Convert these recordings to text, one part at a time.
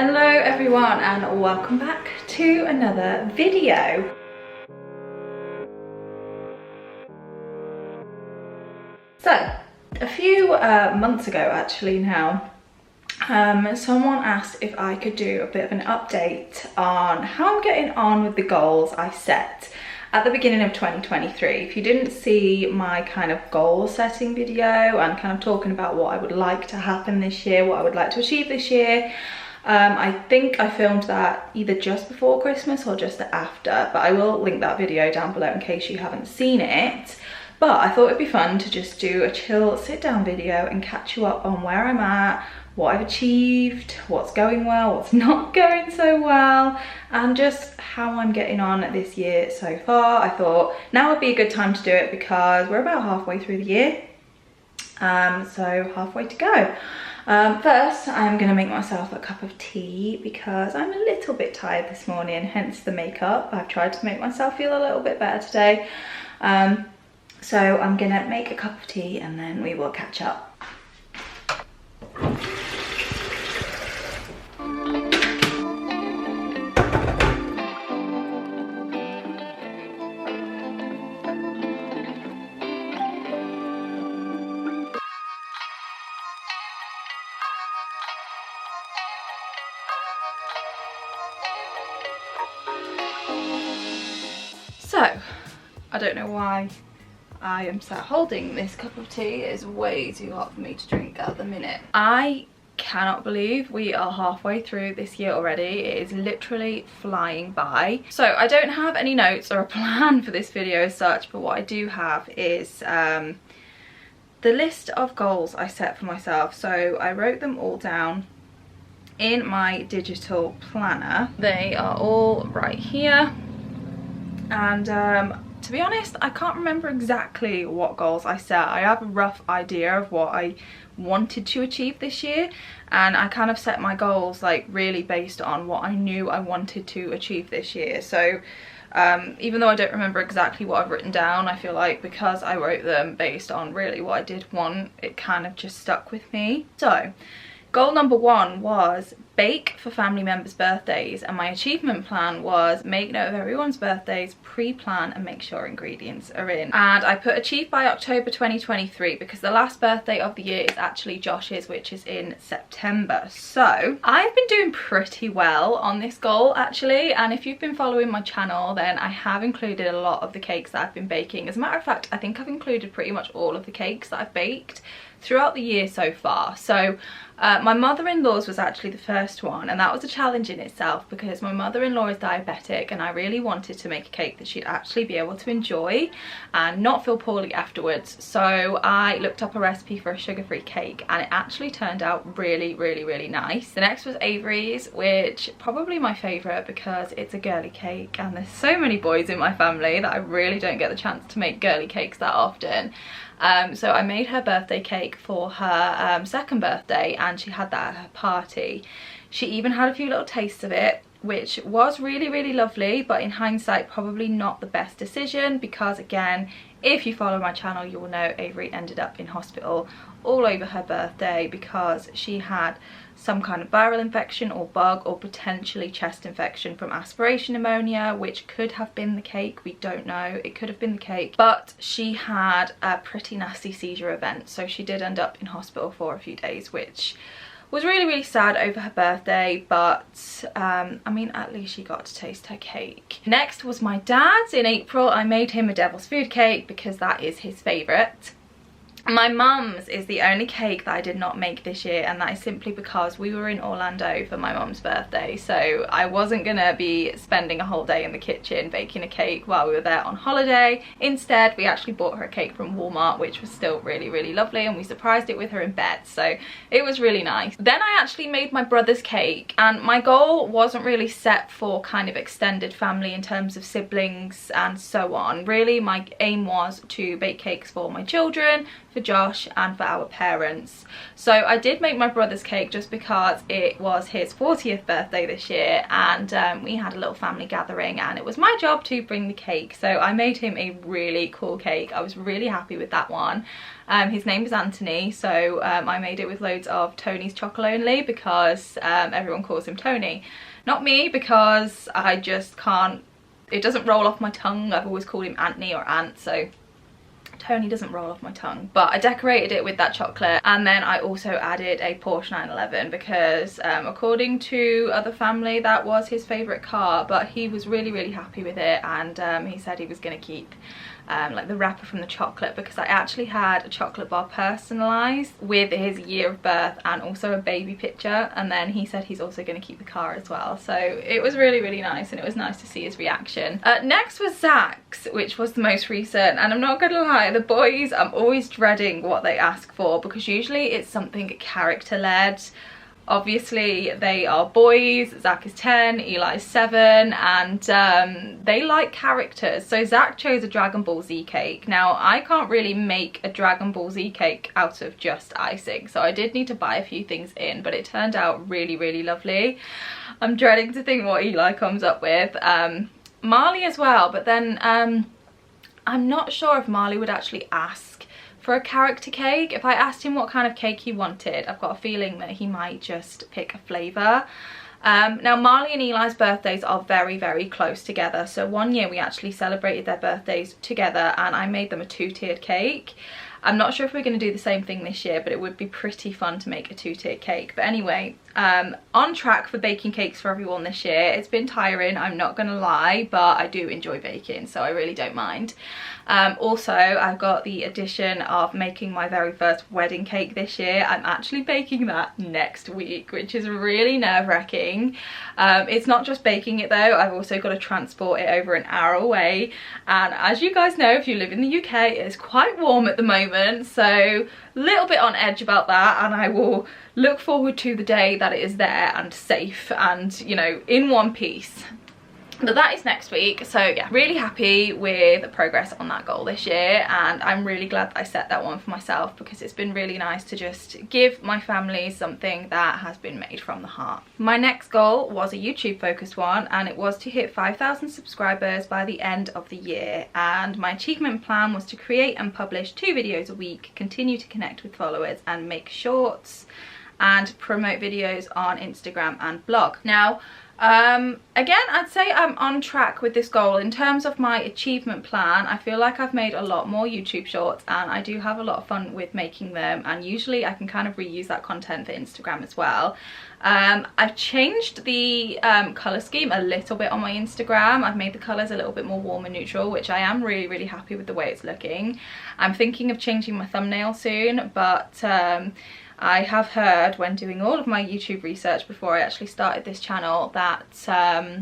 Hello everyone and welcome back to another video. So, a few months ago actually now, someone asked if I could do a bit of an update on how I'm getting on with the goals I set at the beginning of 2023. If you didn't see my kind of goal setting video and kind of talking about what I would like to happen this year, what I would like to achieve this year, I think I filmed that either just before Christmas or just after, but I will link that video down below in case you haven't seen it. But I thought it'd be fun to just do a chill sit down video and catch you up on where I'm at, what I've achieved, what's going well, what's not going so well, and just how I'm getting on this year so far. I thought now would be a good time to do it because we're about halfway through the year, so halfway to go. First, I'm going to make myself a cup of tea because I'm a little bit tired this morning, hence the makeup. I've tried to make myself feel a little bit better today. So I'm going to make a cup of tea and then we will catch up. So, I don't know why I am sat holding this cup of tea. It is way too hot for me to drink at the minute. I cannot believe we are halfway through this year already. It is literally flying by. So I don't have any notes or a plan for this video as such, but what I do have is the list of goals I set for myself. So I wrote them all down in my digital planner. They are all right here. And to be honest, I can't remember exactly what goals I set. I have a rough idea of what I wanted to achieve this year, and I kind of set my goals like really based on what I knew I wanted to achieve this year. So even though I don't remember exactly what I've written down, I feel like because I wrote them based on really what I did want, it kind of just stuck with me. So goal number one was bake for family members' birthdays, and my achievement plan was make note of everyone's birthdays, pre-plan and make sure ingredients are in. And I put achieve by October 2023 because the last birthday of the year is actually Josh's, which is in September. So I've been doing pretty well on this goal actually, and if you've been following my channel then I have included a lot of the cakes that I've been baking. As a matter of fact, I think I've included pretty much all of the cakes that I've baked throughout the year so far. So my mother-in-law's was actually the first one, and that was a challenge in itself because my mother-in-law is diabetic and I really wanted to make a cake that she'd actually be able to enjoy and not feel poorly afterwards. So I looked up a recipe for a sugar-free cake and it actually turned out really nice. The next was Avery's, which probably my favourite because it's a girly cake and there's so many boys in my family that I really don't get the chance to make girly cakes that often. So I made her birthday cake for her second birthday, and she had that at her party. She even had a few little tastes of it, which was really lovely, but in hindsight probably not the best decision because, again, if you follow my channel you will know Avery ended up in hospital all over her birthday because she had some kind of viral infection or bug or potentially chest infection from aspiration pneumonia, which could have been the cake. We don't know. It could have been the cake, but she had a pretty nasty seizure event, so she did end up in hospital for a few days, which was really sad over her birthday, but I mean, at least she got to taste her cake. Next was my dad's. In April I made him a devil's food cake because that is his favourite. My mum's is the only cake that I did not make this year, and that is simply because we were in Orlando for my mum's birthday, so I wasn't gonna be spending a whole day in the kitchen baking a cake while we were there on holiday. Instead, we actually bought her a cake from Walmart, which was still really lovely, and we surprised it with her in bed, so it was really nice. Then I actually made my brother's cake, and my goal wasn't really set for kind of extended family in terms of siblings and so on. Really, my aim was to bake cakes for my children, for for Josh and for our parents. So I did make my brother's cake just because it was his 40th birthday this year, and we had a little family gathering and it was my job to bring the cake. So I made him a really cool cake. I was really happy with that one. His name is Anthony, so I made it with loads of Tony's chocolate only because everyone calls him Tony. Not me, because I just can't, it doesn't roll off my tongue. I've always called him Anthony or Ant, so Tony doesn't roll off my tongue. But I decorated it with that chocolate, and then I also added a Porsche 911 because according to other family that was his favourite car, but he was really happy with it, and he said he was going to keep like the wrapper from the chocolate, because I actually had a chocolate bar personalised with his year of birth and also a baby picture, and then he said he's also going to keep the car as well. So it was really nice, and it was nice to see his reaction. Next was Zach's, which was the most recent, and I'm not gonna lie, the boys, I'm always dreading what they ask for because usually it's something character led. Obviously they are boys, Zach is 10, Eli is 7, and they like characters. So Zach chose a Dragon Ball Z cake. Now I can't really make a Dragon Ball Z cake out of just icing, so I did need to buy a few things in, but it turned out really lovely. I'm dreading to think what Eli comes up with. Marley as well, but then I'm not sure if Marley would actually ask for a character cake. If I asked him what kind of cake he wanted, I've got a feeling that he might just pick a flavour. Now Marley and Eli's birthdays are very close together, so one year we actually celebrated their birthdays together and I made them a 2-tiered cake. I'm not sure if we're going to do the same thing this year, but it would be pretty fun to make a 2-tiered cake. But anyway, on track for baking cakes for everyone this year. It's been tiring, I'm not going to lie, but I do enjoy baking, so I really don't mind. Also, I've got the addition of making my very first wedding cake this year. I'm actually baking that next week, which is really nerve-wracking. It's not just baking it though, I've also got to transport it over an hour away, and as you guys know, if you live in the UK, it is quite warm at the moment, so a little bit on edge about that, and I will look forward to the day that it is there and safe and, you know, in one piece. But that is next week, so yeah, really happy with the progress on that goal this year, and I'm really glad that I set that one for myself because it's been really nice to just give my family something that has been made from the heart. My next goal was a YouTube focused one, and it was to hit 5,000 subscribers by the end of the year, and my achievement plan was to create and publish 2 videos a week, continue to connect with followers and make shorts and promote videos on Instagram and blog. Now again, I'd say I'm on track with this goal. In terms of my achievement plan, I feel like I've made a lot more YouTube shorts and I do have a lot of fun with making them, and usually I can kind of reuse that content for Instagram as well. I've changed the colour scheme a little bit on my Instagram. I've made the colours a little bit more warm and neutral, which I am really happy with the way it's looking. I'm thinking of changing my thumbnail soon, but I have heard when doing all of my YouTube research before I actually started this channel that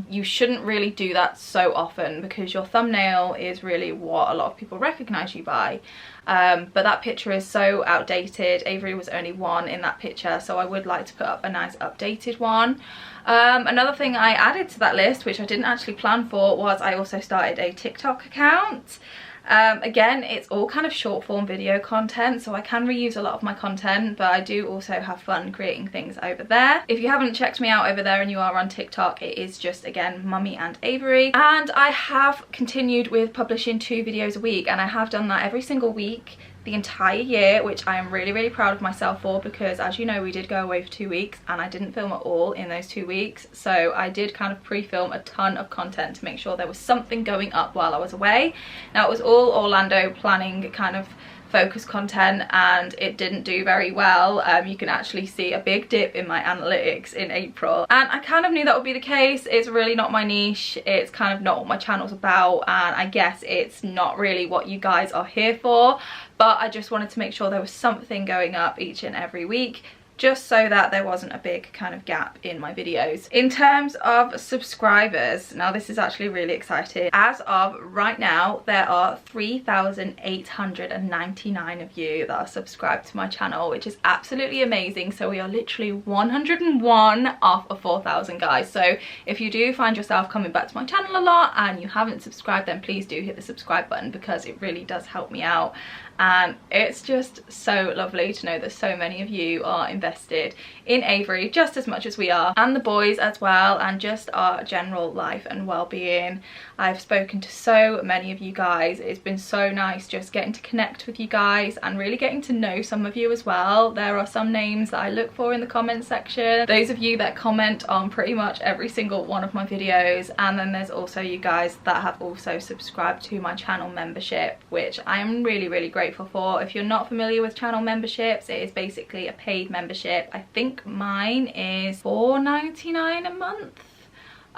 you shouldn't really do that so often because your thumbnail is really what a lot of people recognise you by. But that picture is so outdated. Avery was only 1 in that picture, so I would like to put up a nice updated one. Another thing I added to that list, which I didn't actually plan for, was I also started a TikTok account. Again, it's all kind of short form video content, so I can reuse a lot of my content, but I do also have fun creating things over there. If you haven't checked me out over there and you are on TikTok, it is just, again, Mummy and Avery. And I have continued with publishing 2 videos a week, and I have done that every single week the entire year, which I am really proud of myself for, because as you know, we did go away for 2 weeks and I didn't film at all in those 2 weeks, so I did kind of pre-film a ton of content to make sure there was something going up while I was away. Now, it was all Orlando planning kind of focus content and it didn't do very well. You can actually see a big dip in my analytics in April, and I kind of knew that would be the case. It's really not my niche, it's kind of not what my channel's about, and I guess it's not really what you guys are here for, but I just wanted to make sure there was something going up each and every week, just so that there wasn't a big kind of gap in my videos. In terms of subscribers, now this is actually really exciting. As of right now, there are 3,899 of you that are subscribed to my channel, which is absolutely amazing. So we are literally 101 off of 4,000, guys. So if you do find yourself coming back to my channel a lot and you haven't subscribed, then please do hit the subscribe button because it really does help me out. and it's just so lovely to know that so many of you are invested in Avery just as much as we are, and the boys as well, and just our general life and well-being. I've spoken to so many of you guys. It's been so nice just getting to connect with you guys and really getting to know some of you as well. There are some names that I look for in the comment section, those of you that comment on pretty much every single one of my videos, and then there's also you guys that have also subscribed to my channel membership, which I am really grateful for. If you're not familiar with channel memberships, it is basically a paid membership. I think mine is $4.99 a month.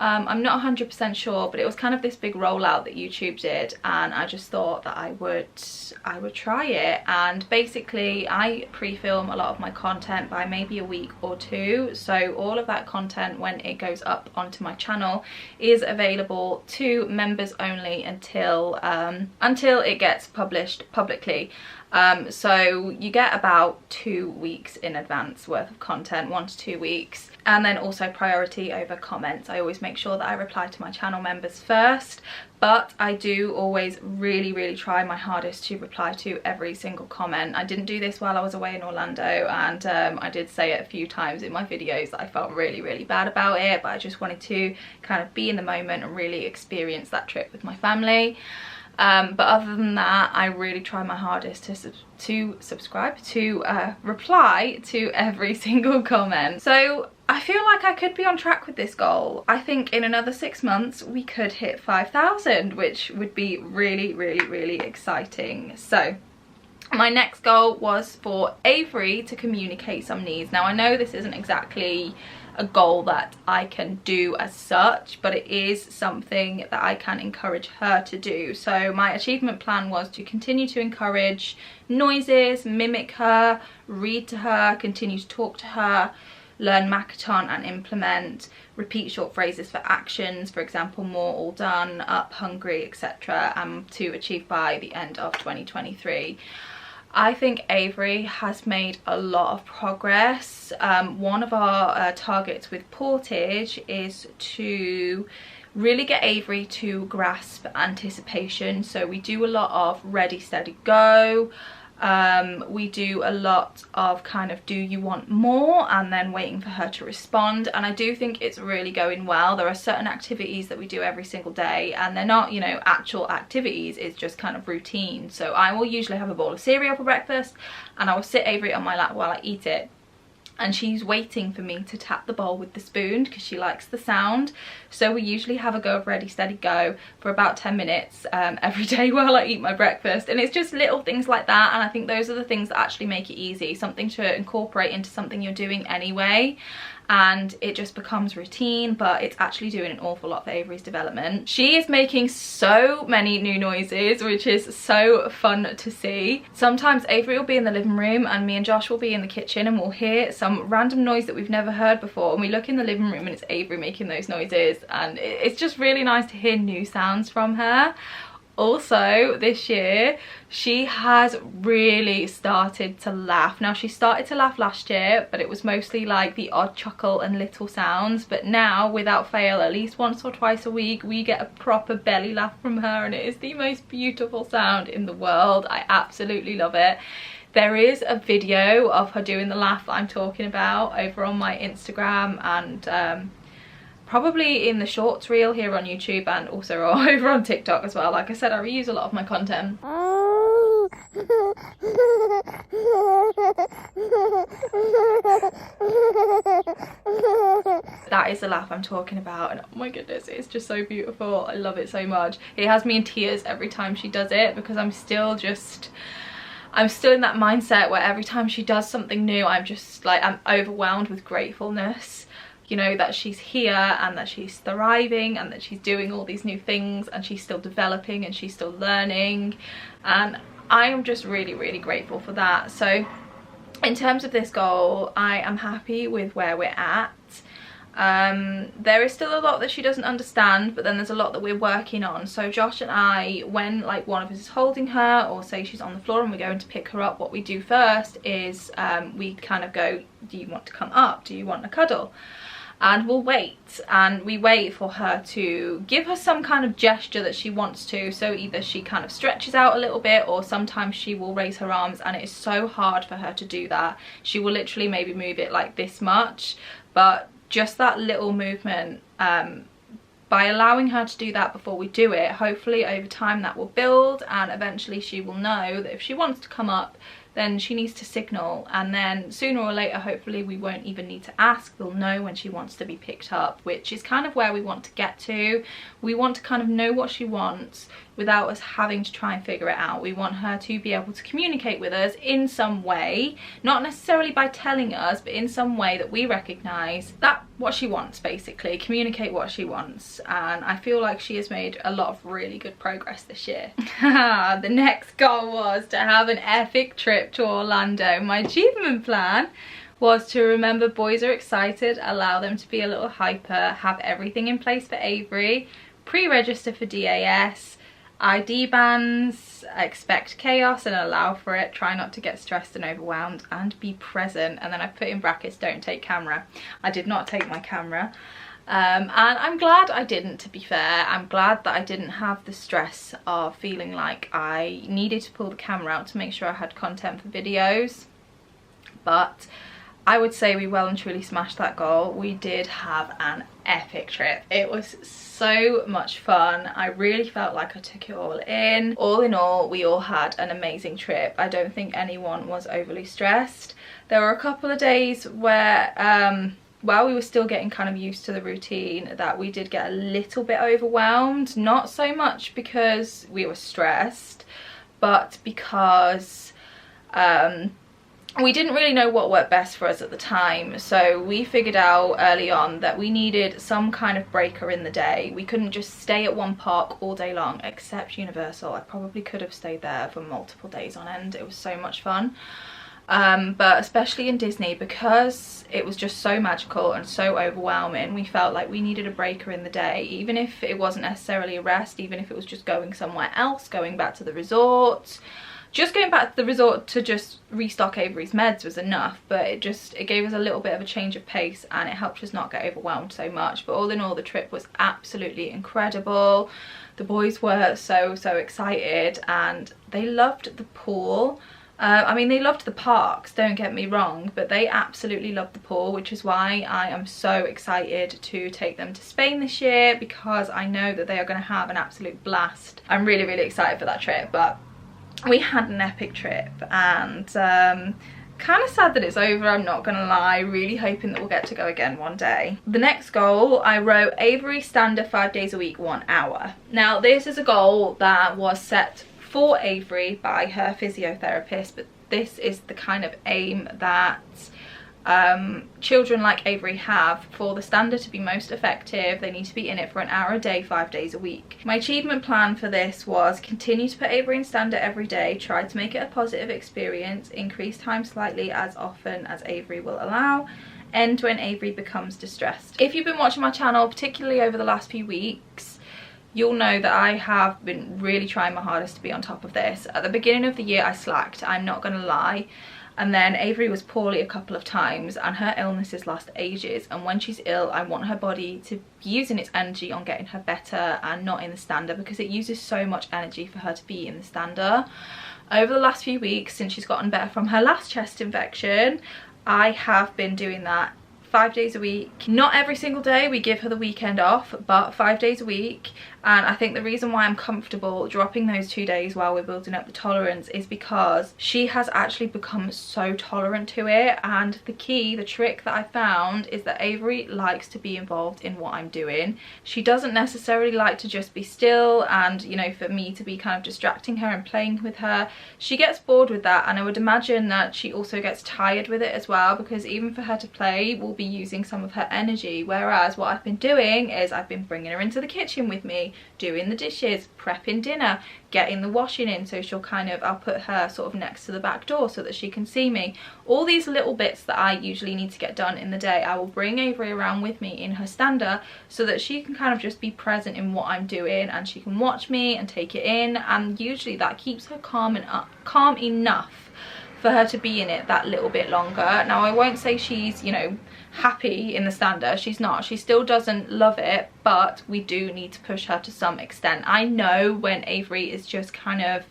I'm not 100% sure, but it was kind of this big rollout that YouTube did, and I just thought that I would try it. And basically I pre-film a lot of my content by maybe a week or two, so all of that content when it goes up onto my channel is available to members only until it gets published publicly. So you get about 2 weeks in advance worth of content, 1 to 2 weeks, and then also priority over comments. I always make sure that I reply to my channel members first, but I do always really try my hardest to reply to every single comment. I didn't do this while I was away in Orlando, and I did say it a few times in my videos that I felt really bad about it, but I just wanted to kind of be in the moment and really experience that trip with my family. But other than that, I really try my hardest to subscribe, to reply to every single comment. So I feel like I could be on track with this goal. I think in another 6 months we could hit 5,000, which would be really exciting. So my next goal was for Avery to communicate some needs. Now I know this isn't exactly a goal that I can do as such, but it is something that I can encourage her to do. So my achievement plan was to continue to encourage noises, mimic her, read to her, continue to talk to her, learn Makaton and implement, repeat short phrases for actions, for example more, all done, up, hungry, etc., to achieve by the end of 2023. I think Avery has made a lot of progress. One of our targets with portage is to really get Avery to grasp anticipation. So we do a lot of ready, steady, go. We do a lot of kind of do you want more, and then waiting for her to respond, and I do think it's really going well. There are certain activities that we do every single day, and they're not, you know, actual activities, it's just kind of routine. So I will usually have a bowl of cereal for breakfast, and I will sit Avery on my lap while I eat it, and she's waiting for me to tap the bowl with the spoon because she likes the sound. So we usually have a go of ready, steady, go for about 10 minutes every day while I eat my breakfast, and it's just little things like that, and I think those are the things that actually make it easy, something to incorporate into something you're doing anyway, and it just becomes routine, but it's actually doing an awful lot for Avery's development. She is making so many new noises, which is so fun to see. Sometimes Avery will be in the living room and me and Josh will be in the kitchen, and we'll hear some random noise that we've never heard before, and we look in the living room and it's Avery making those noises, and it's just really nice to hear new sounds from her. Also this year she has really started to laugh. Now she started to laugh last year, but it was mostly like the odd chuckle and little sounds, but now without fail at least once or twice a week we get a proper belly laugh from her, and it is the most beautiful sound in the world. I absolutely love it. There is a video of her doing the laugh that I'm talking about over on my Instagram, and probably in the shorts reel here on YouTube, and also over on TikTok as well. Like I said, I reuse a lot of my content. That is the laugh I'm talking about, and oh my goodness, it's just so beautiful. I love it so much. It has me in tears every time she does it, because I'm still in that mindset where every time she does something new, I'm just like, I'm overwhelmed with gratefulness, you know, that she's here and that she's thriving and that she's doing all these new things and she's still developing and she's still learning, and I am just really grateful for that. So in terms of this goal, I am happy with where we're at. There is still a lot that she doesn't understand, but then there's a lot that we're working on. So Josh and I, when like one of us is holding her, or say she's on the floor and we're going to pick her up, what we do first is we kind of go, do you want to come up? Do you want a cuddle? and we'll wait, and we wait for her to give us some kind of gesture that she wants to. So either she kind of stretches out a little bit, or sometimes she will raise her arms, and it is so hard for her to do that. She will literally maybe move it like this much, but just that little movement, by allowing her to do that before we do it, hopefully over time that will build, and eventually she will know that if she wants to come up, then she needs to signal, and then sooner or later hopefully we won't even need to ask. We'll know when she wants to be picked up, which is kind of where we want to get to. We want to kind of know what she wants without us having to try and figure it out. We want her to be able to communicate with us in some way, not necessarily by telling us, but in some way that we recognise that what she wants, basically communicate what she wants. And I feel like she has made a lot of really good progress this year. The next goal was to have an epic trip to Orlando. My achievement plan was to remember boys are excited, allow them to be a little hyper, have everything in place for Avery, pre-register for DAS, ID bands, expect chaos and allow for it, try not to get stressed and overwhelmed, and be present. And then I put in brackets, don't take camera. I did not take my camera. And I'm glad I didn't, to be fair. I'm glad that I didn't have the stress of feeling like I needed to pull the camera out to make sure I had content for videos. But I would say we well and truly smashed that goal. We did have an epic trip. It was so much fun. I really felt like I took it all in. All in all, we all had an amazing trip. I don't think anyone was overly stressed. There were a couple of days where while we were still getting kind of used to the routine, that we did get a little bit overwhelmed. Not so much because we were stressed, but because we didn't really know what worked best for us at the time. So we figured out early on that we needed some kind of breaker in the day. We couldn't just stay at one park all day long, except Universal. I probably could have stayed there for multiple days on end. It was so much fun. But especially in Disney, because it was just so magical and so overwhelming, we felt like we needed a breaker in the day, even if it wasn't necessarily a rest, even if it was just going somewhere else, going back to the resort. Just going back to the resort to just restock Avery's meds was enough, but it gave us a little bit of a change of pace, and it helped us not get overwhelmed so much. But all in all, the trip was absolutely incredible. The boys were so excited, and they loved the pool. I mean, they loved the parks, don't get me wrong, but they absolutely loved the pool, which is why I am so excited to take them to Spain this year, because I know that they are going to have an absolute blast. I'm really excited for that trip. But we had an epic trip, and kind of sad that it's over, I'm not gonna lie. Really hoping that we'll get to go again one day. The next goal, I wrote Avery Standard 5 days a week, 1 hour. Now this is a goal that was set for Avery by her physiotherapist, but this is the kind of aim that children like Avery have. For the standard to be most effective, they need to be in it for an hour a day, 5 days a week. My achievement plan for this was continue to put Avery in standard every day, try to make it a positive experience, increase time slightly as often as Avery will allow, end when Avery becomes distressed. If you've been watching my channel, particularly over the last few weeks, you'll know that I have been really trying my hardest to be on top of this. At the beginning of the year I slacked, I'm not gonna lie. And then Avery was poorly a couple of times, and her illnesses last ages, and when she's ill I want her body to be using its energy on getting her better and not in the stander, because it uses so much energy for her to be in the stander. Over the last few weeks, since she's gotten better from her last chest infection, I have been doing that 5 days a week. Not every single day, we give her the weekend off, but 5 days a week. And I think the reason why I'm comfortable dropping those 2 days while we're building up the tolerance is because she has actually become so tolerant to it. And the key, the trick that I found, is that Avery likes to be involved in what I'm doing. She doesn't necessarily like to just be still and, you know, for me to be kind of distracting her and playing with her. She gets bored with that, and I would imagine that she also gets tired with it as well, because even for her to play will be using some of her energy. Whereas what I've been doing is I've been bringing her into the kitchen with me, doing the dishes, prepping dinner, getting the washing in, so she'll kind of, I'll put her sort of next to the back door so that she can see me. All these little bits that I usually need to get done in the day, I will bring Avery around with me in her stander so that she can kind of just be present in what I'm doing, and she can watch me and take it in, and usually that keeps her calm enough for her to be in it that little bit longer. Now I won't say she's, you know, happy in the stander. She's not. She still doesn't love it, but we do need to push her to some extent. I know when Avery is just kind of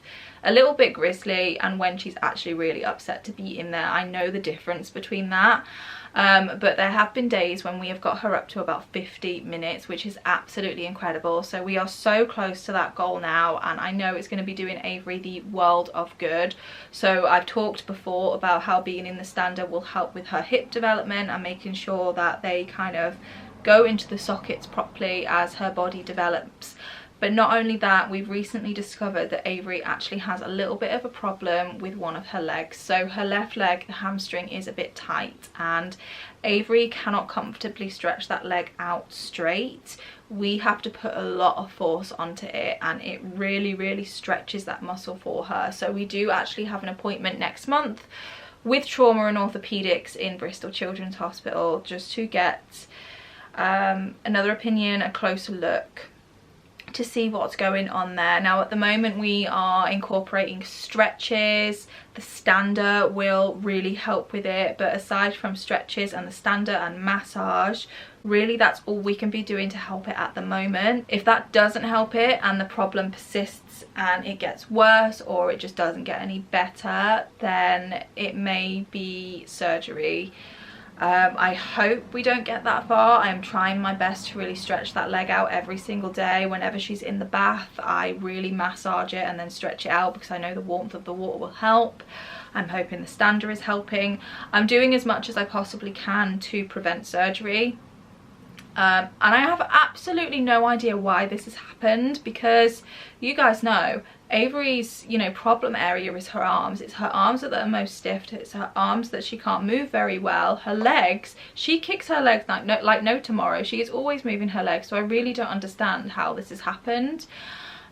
a little bit grizzly and when she's actually really upset to be in there. I know the difference between that. But there have been days when we have got her up to about 50 minutes, which is absolutely incredible. So we are so close to that goal now, and I know it's going to be doing Avery the world of good. So I've talked before about how being in the stander will help with her hip development and making sure that they kind of go into the sockets properly as her body develops. But not only that, we've recently discovered that Avery actually has a little bit of a problem with one of her legs. So her left leg, the hamstring, is a bit tight, and Avery cannot comfortably stretch that leg out straight. We have to put a lot of force onto it, and it really stretches that muscle for her. So we do actually have an appointment next month with trauma and orthopedics in Bristol Children's Hospital, just to get another opinion, a closer look, to see what's going on there. Now at the moment we are incorporating stretches. The stander will really help with it, but aside from stretches and the stander and massage, really that's all we can be doing to help it at the moment. If that doesn't help it and the problem persists and it gets worse, or it just doesn't get any better, then it may be surgery. I hope we don't get that far. I am trying my best to really stretch that leg out every single day. Whenever she's in the bath, I really massage it and then stretch it out, because I know the warmth of the water will help. I'm hoping the stander is helping. I'm doing as much as I possibly can to prevent surgery. And I have absolutely no idea why this has happened, because you guys know Avery's, you know, problem area is her arms. It's her arms that are most stiff. It's her arms that she can't move very well. Her legs, she kicks her legs like no tomorrow. She is always moving her legs, so I really don't understand how this has happened.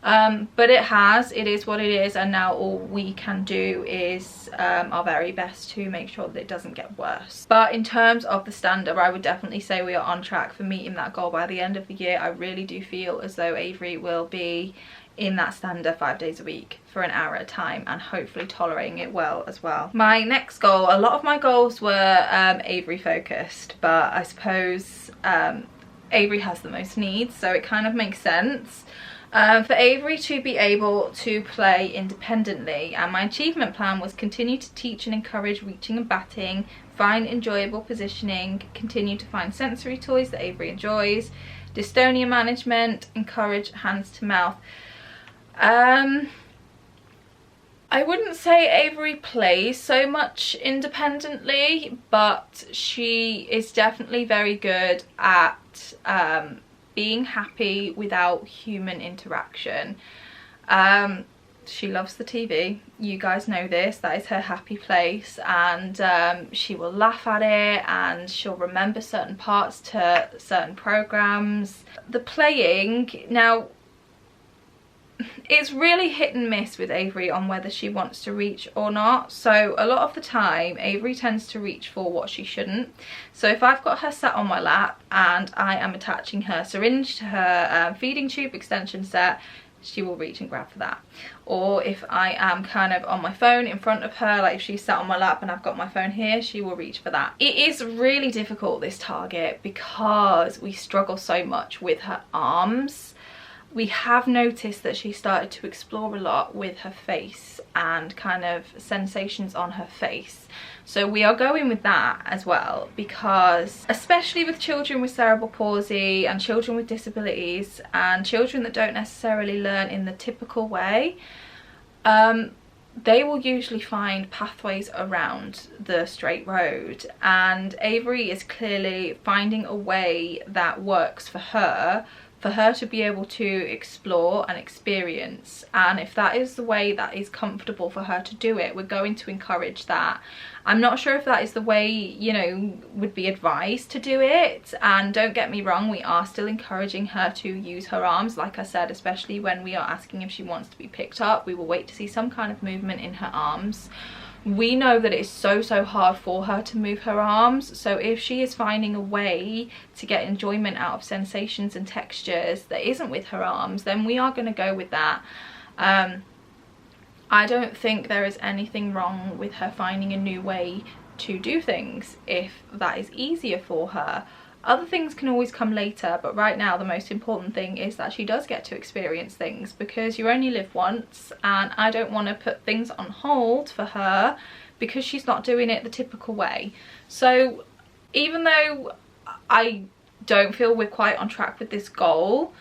But it is what it is, and now all we can do is our very best to make sure that it doesn't get worse. But in terms of the stander, I would definitely say we are on track for meeting that goal by the end of the year. I really do feel as though Avery will be in that stander 5 days a week for an hour at a time, and hopefully tolerating it well as well. My next goal, a lot of my goals were Avery focused, but I suppose Avery has the most needs, so it kind of makes sense. For Avery to be able to play independently, and my achievement plan was continue to teach and encourage reaching and batting, find enjoyable positioning, continue to find sensory toys that Avery enjoys, dystonia management, encourage hands to mouth. I wouldn't say Avery plays so much independently, but she is definitely very good at being happy without human interaction. She loves the TV. You guys know this. That is her happy place, and she will laugh at it, and she'll remember certain parts to certain programs. The playing, now, it's really hit and miss with Avery on whether she wants to reach or not. So a lot of the time Avery tends to reach for what she shouldn't. So if I've got her sat on my lap and I am attaching her syringe to her feeding tube extension set, she will reach and grab for that. Or if I am kind of on my phone in front of her, like if she's sat on my lap and I've got my phone here, she will reach for that. It is really difficult, this target, because we struggle so much with her arms. We have noticed that she started to explore a lot with her face and kind of sensations on her face. So we are going with that as well, because especially with children with cerebral palsy and children with disabilities and children that don't necessarily learn in the typical way, they will usually find pathways around the straight road, and Avery is clearly finding a way that works for her to be able to explore and experience. And if that is the way that is comfortable for her to do it, we're going to encourage that. I'm not sure if that is the way, you know, would be advised to do it, and don't get me wrong, we are still encouraging her to use her arms, like I said, especially when we are asking if she wants to be picked up. We will wait to see some kind of movement in her arms. We know that it's so hard for her to move her arms, so if she is finding a way to get enjoyment out of sensations and textures that isn't with her arms, then we are going to go with that. I don't think there is anything wrong with her finding a new way to do things if that is easier for her. Other things can always come later, but right now the most important thing is that she does get to experience things, because you only live once, and I don't want to put things on hold for her because she's not doing it the typical way. So even though I don't feel we're quite on track with this goal,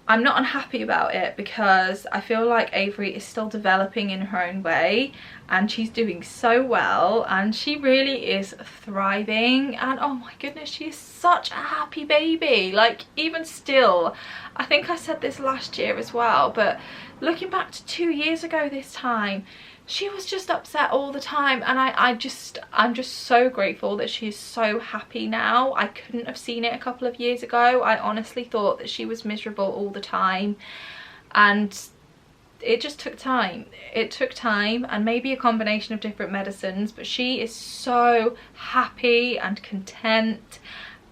I'm not unhappy about it, because I feel like Avery is still developing in her own way, and she's doing so well, and she really is thriving, and oh my goodness, she is such a happy baby. Like, even still, I think I said this last year as well, but looking back to 2 years ago this time, she was just upset all the time, and I'm just so grateful that she's so happy now. I couldn't have seen it a couple of years ago. I honestly thought that she was miserable all the time, and it just took time. It took time, and maybe a combination of different medicines, but she is so happy and content,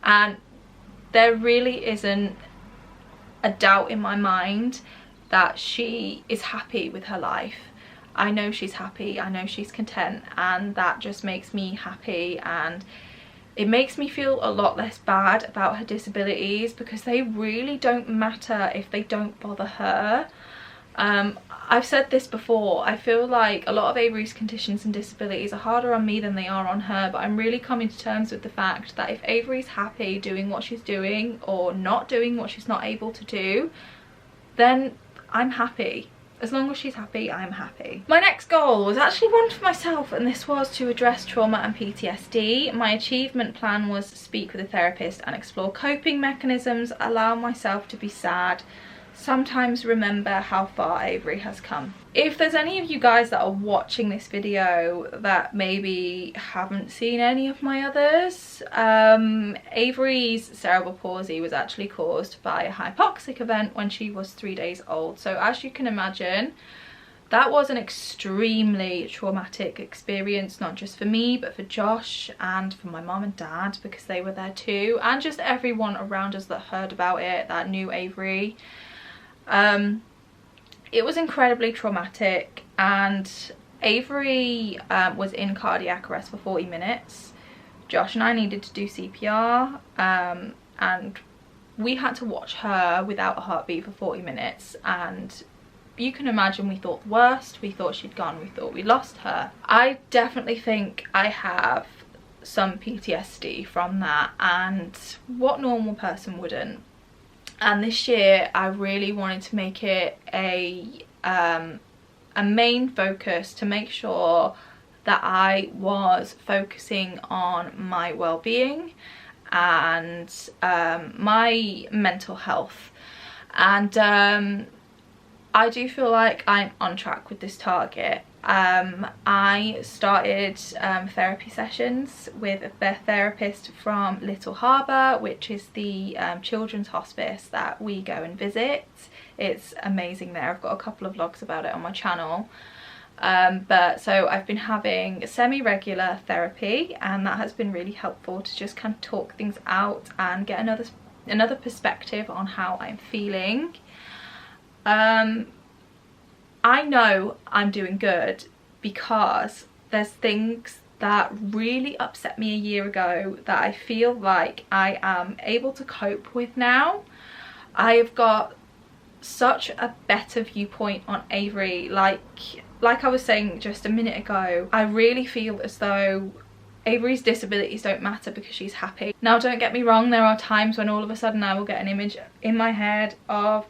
and there really isn't a doubt in my mind that she is happy with her life. I know she's happy, I know she's content, and that just makes me happy, and it makes me feel a lot less bad about her disabilities, because they really don't matter if they don't bother her. I've said this before, I feel like a lot of Avery's conditions and disabilities are harder on me than they are on her, but I'm really coming to terms with the fact that if Avery's happy doing what she's doing, or not doing what she's not able to do, then I'm happy. As long as she's happy, I'm happy. My next goal was actually one for myself, and this was to address trauma and PTSD. My achievement plan was to speak with a therapist and explore coping mechanisms, allow myself to be sad, sometimes remember how far Avery has come. If there's any of you guys that are watching this video that maybe haven't seen any of my others, Avery's cerebral palsy was actually caused by a hypoxic event when she was 3 days old. So as you can imagine, that was an extremely traumatic experience, not just for me, but for Josh and for my mom and dad, because they were there too, and just everyone around us that heard about it, that knew Avery. It was incredibly traumatic, and Avery was in cardiac arrest for 40 minutes. Josh and I needed to do CPR, and we had to watch her without a heartbeat for 40 minutes, and you can imagine we thought the worst. We thought she'd gone, we thought we lost her. I definitely think I have some PTSD from that, and what normal person wouldn't? And this year I really wanted to make it a main focus to make sure that I was focusing on my well-being and my mental health, and I do feel like I'm on track with this target. I started therapy sessions with a therapist from Little Harbour, which is the children's hospice that we go and visit. It's amazing there. I've got a couple of vlogs about it on my channel. So I've been having semi-regular therapy, and that has been really helpful to just kind of talk things out and get another perspective on how I'm feeling. I know I'm doing good because there's things that really upset me a year ago that I feel like I am able to cope with now. I have got such a better viewpoint on Avery. Like I was saying just a minute ago, I really feel as though Avery's disabilities don't matter because she's happy. Now, don't get me wrong, there are times when all of a sudden I will get an image in my head of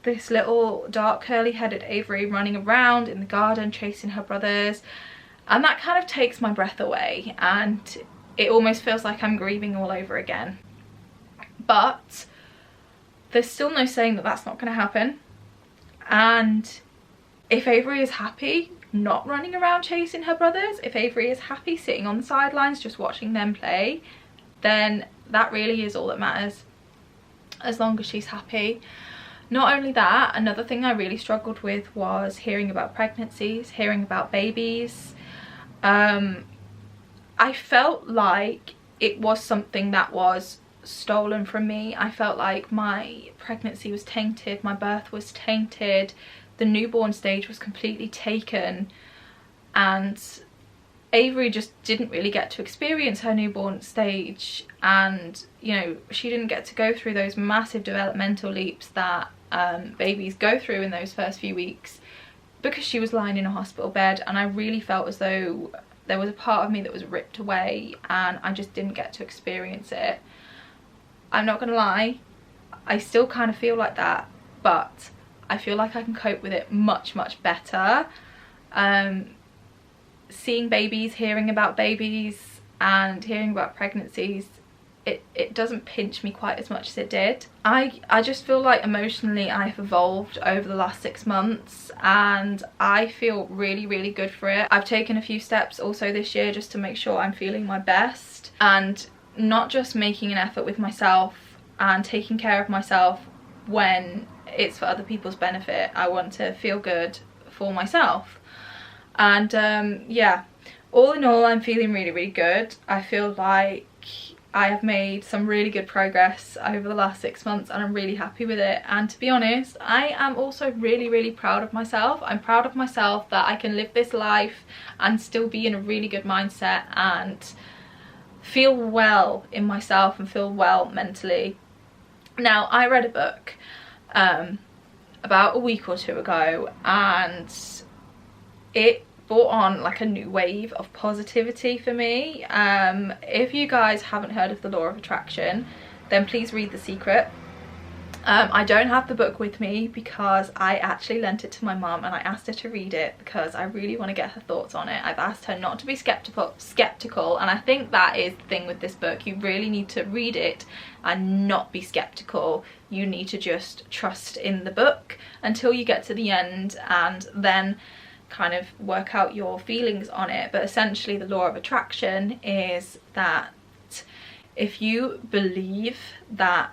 this little dark curly headed Avery running around in the garden chasing her brothers, and that kind of takes my breath away, and it almost feels like I'm grieving all over again. But there's still no saying that that's not going to happen, and if Avery is happy not running around chasing her brothers, if Avery is happy sitting on the sidelines just watching them play, then that really is all that matters, as long as she's happy. Not only that, another thing I really struggled with was hearing about pregnancies, hearing about babies. I felt like it was something that was stolen from me. I felt like my pregnancy was tainted, my birth was tainted, the newborn stage was completely taken, and Avery just didn't really get to experience her newborn stage, and you know, she didn't get to go through those massive developmental leaps that babies go through in those first few weeks, because she was lying in a hospital bed. And I really felt as though there was a part of me that was ripped away, and I just didn't get to experience it. I'm not gonna lie, I still kind of feel like that, but I feel like I can cope with it much better. Seeing babies, hearing about babies and hearing about pregnancies, it doesn't pinch me quite as much as it did. I just feel like emotionally I've evolved over the last 6 months, and I feel really good for it. I've taken a few steps also this year just to make sure I'm feeling my best, and not just making an effort with myself and taking care of myself when it's for other people's benefit. I want to feel good for myself. And yeah, all in all, I'm feeling really good. I feel like I have made some really good progress over the last 6 months, and I'm really happy with it. And to be honest, I am also really proud of myself. I'm proud of myself that I can live this life and still be in a really good mindset and feel well in myself and feel well mentally. Now, I read a book about a week or two ago, and it brought on like a new wave of positivity for me. If you guys haven't heard of the law of attraction, then please read The Secret. I don't have the book with me because I actually lent it to my mum, and I asked her to read it because I really want to get her thoughts on it. I've asked her not to be skeptical, and I think that is the thing with this book. You really need to read it and not be skeptical. You need to just trust in the book until you get to the end, and then kind of work out your feelings on it. But essentially the law of attraction is that if you believe that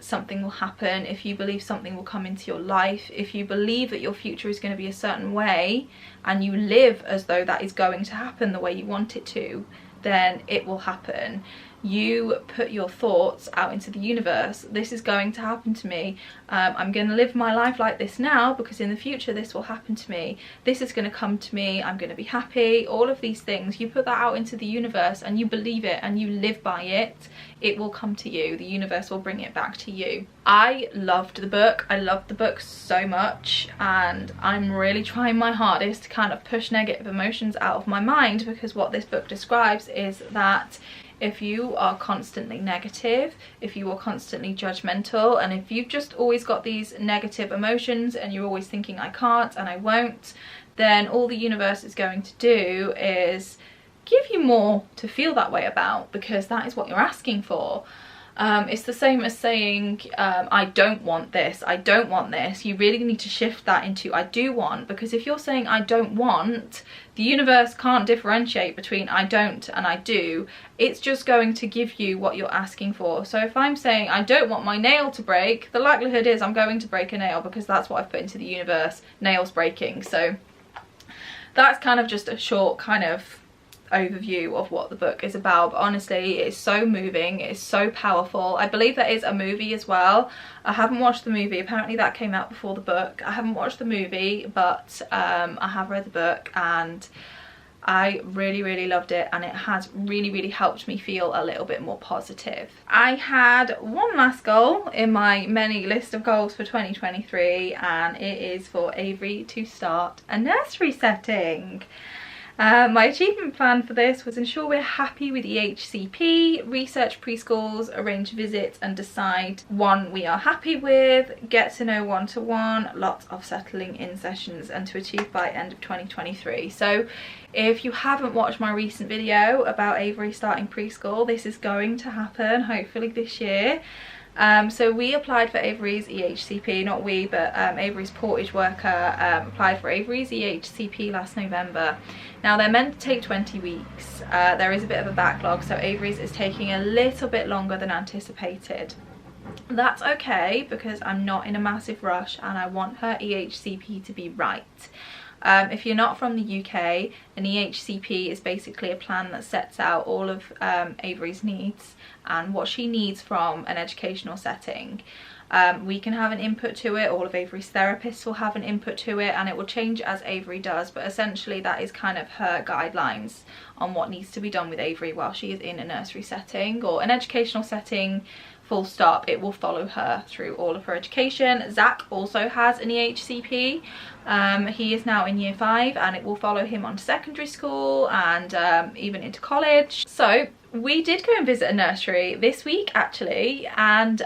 something will happen, if you believe something will come into your life, if you believe that your future is going to be a certain way, and you live as though that is going to happen the way you want it to, then it will happen. You put your thoughts out into the universe. This is going to happen to me. I'm going to live my life like this now because in the future this will happen to me. This is going to come to me. I'm going to be happy. All of these things. You put that out into the universe and you believe it and you live by it. It will come to you. The universe will bring it back to you. I loved the book. I loved the book so much, and I'm really trying my hardest to kind of push negative emotions out of my mind, because what this book describes is that if you are constantly negative, if you are constantly judgmental, and if you've just always got these negative emotions and you're always thinking I can't and I won't, then all the universe is going to do is give you more to feel that way about, because that is what you're asking for. It's the same as saying I don't want this, I don't want this. You really need to shift that into I do want, because if you're saying I don't want, the universe can't differentiate between I don't and I do. It's just going to give you what you're asking for. So if I'm saying I don't want my nail to break, the likelihood is I'm going to break a nail, because that's what I've put into the universe, nails breaking. So that's kind of just a short kind of overview of what the book is about. But honestly, it's so moving, it's so powerful. I believe there is a movie as well. I haven't watched the movie. Apparently that came out before the book. I haven't watched the movie, but I have read the book and I really loved it, and it has really helped me feel a little bit more positive. I had one last goal in my many list of goals for 2023, and it is for Avery to start a nursery setting. My achievement plan for this was ensure we're happy with EHCP, research preschools, arrange visits and decide one we are happy with, get to know one-to-one, lots of settling in sessions, and to achieve by end of 2023. So if you haven't watched my recent video about Avery starting preschool, this is going to happen hopefully this year. So we applied for Avery's EHCP, not we, but Avery's portage worker applied for Avery's EHCP last November. Now they're meant to take 20 weeks. There is a bit of a backlog, so Avery's is taking a little bit longer than anticipated. That's okay, because I'm not in a massive rush and I want her EHCP to be right. If you're not from the UK, an EHCP is basically a plan that sets out all of Avery's needs and what she needs from an educational setting. We can have an input to it, all of Avery's therapists will have an input to it, and it will change as Avery does, but essentially that is kind of her guidelines on what needs to be done with Avery while she is in a nursery setting or an educational setting, full stop. It will follow her through all of her education. Zach also has an EHCP. He is now in year 5 and it will follow him on to secondary school and even into college. So we did go and visit a nursery this week actually, and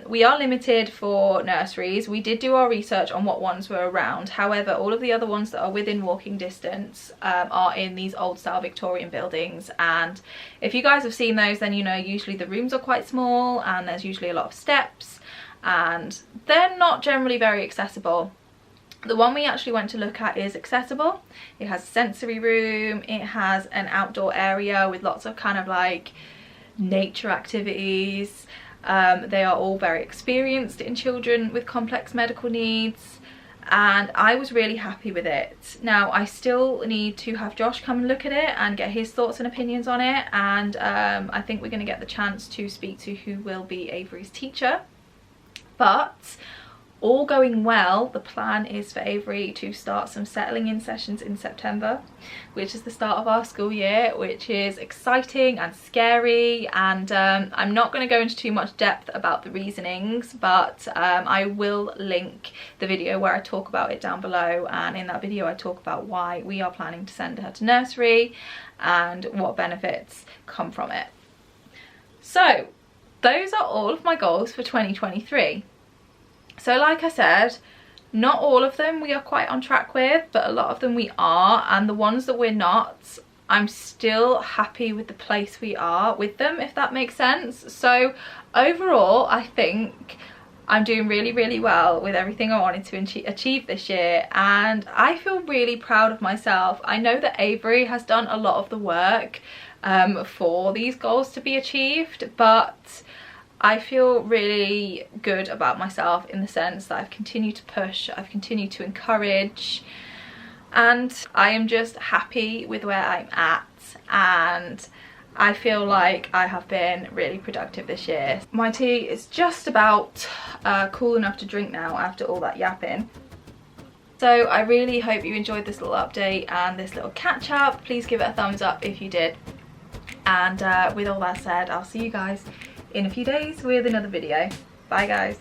we are limited for nurseries. We did do our research on what ones were around. However, all of the other ones that are within walking distance are in these old style Victorian buildings, and if you guys have seen those, then you know usually the rooms are quite small and there's usually a lot of steps and they're not generally very accessible. The one we actually went to look at is accessible. It has a sensory room, it has an outdoor area with lots of kind of like nature activities. They are all very experienced in children with complex medical needs, and I was really happy with it. Now I still need to have Josh come and look at it and get his thoughts and opinions on it, and I think we're going to get the chance to speak to who will be Avery's teacher. But all going well, the plan is for Avery to start some settling in sessions in September, which is the start of our school year, which is exciting and scary, and I'm not going to go into too much depth about the reasonings, but I will link the video where I talk about it down below, and in that video I talk about why we are planning to send her to nursery and what benefits come from it. So those are all of my goals for 2023. So like I said, not all of them we are quite on track with, but a lot of them we are, and the ones that we're not, I'm still happy with the place we are with them, if that makes sense. So overall, I think I'm doing really, really well with everything I wanted to achieve this year, and I feel really proud of myself. I know that Avery has done a lot of the work for these goals to be achieved, but I feel really good about myself in the sense that I've continued to push, I've continued to encourage, and I am just happy with where I'm at, and I feel like I have been really productive this year. My tea is just about cool enough to drink now after all that yapping. So I really hope you enjoyed this little update and this little catch up. Please give it a thumbs up if you did. And with all that said, I'll see you guys in a few days with another video. Bye guys.